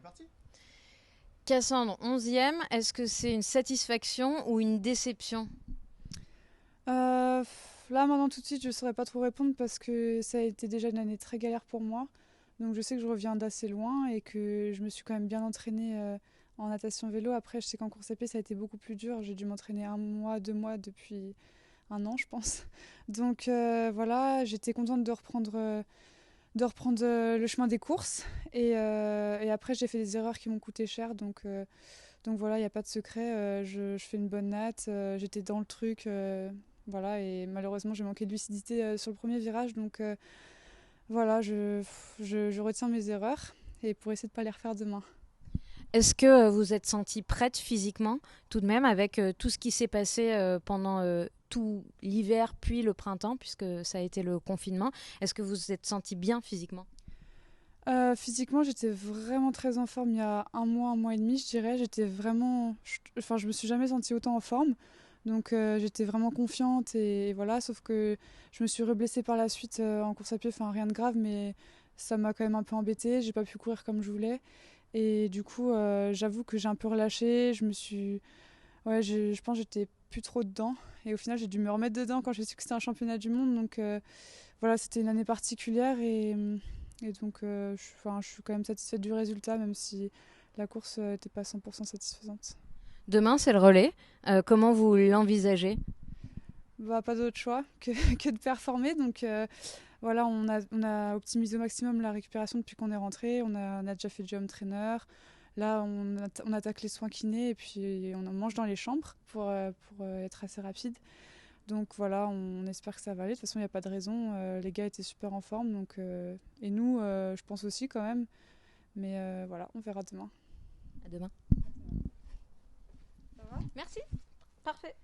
est parti. Cassandre, 11e, est-ce que c'est une satisfaction ou une déception? Là, maintenant, tout de suite, je ne saurais pas trop répondre parce que ça a été déjà une année très galère pour moi. Donc, je sais que je reviens d'assez loin et que je me suis quand même bien entraînée en natation vélo. Après, je sais qu'en course à pied, ça a été beaucoup plus dur. J'ai dû m'entraîner 1 mois, 2 mois depuis un an, je pense. Donc, voilà, j'étais contente de reprendre le chemin des courses. Et après, j'ai fait des erreurs qui m'ont coûté cher. Donc voilà, il n'y a pas de secret. Je fais une bonne natte. J'étais dans le truc. Voilà, et malheureusement, j'ai manqué de lucidité sur le premier virage. Donc voilà, je retiens mes erreurs et pour essayer de ne pas les refaire demain. Est-ce que vous êtes sentie prête physiquement, tout de même, avec tout ce qui s'est passé pendant tout l'hiver puis le printemps, puisque ça a été le confinement? Est-ce que vous vous êtes sentie bien physiquement? Physiquement, j'étais vraiment très en forme il y a 1 mois et demi, je dirais. J'étais vraiment. Enfin, je me suis jamais sentie autant en forme. Donc, j'étais vraiment confiante et voilà. Sauf que je me suis reblessée par la suite en course à pied. Enfin, rien de grave, mais ça m'a quand même un peu embêtée. J'ai pas pu courir comme je voulais. Et du coup, j'avoue que j'ai un peu relâché. Je me suis. Ouais, je pense que j'étais plus trop dedans. Et au final, j'ai dû me remettre dedans quand j'ai su que c'était un championnat du monde. Donc, voilà, c'était une année particulière et donc je suis quand même satisfaite du résultat, même si la course n'était pas 100% satisfaisante. Demain, c'est le relais. Comment vous l'envisagez? Bah, pas d'autre choix que, que de performer. Donc voilà, on a optimisé au maximum la récupération depuis qu'on est rentré. On a déjà fait du home trainer. Là, on attaque les soins kinés et puis on en mange dans les chambres pour être assez rapide. Donc voilà, on espère que ça va aller. De toute façon, il n'y a pas de raison. Les gars étaient super en forme. Et nous, je pense aussi quand même. Mais voilà, on verra demain. À demain. Ça va? Merci. Parfait.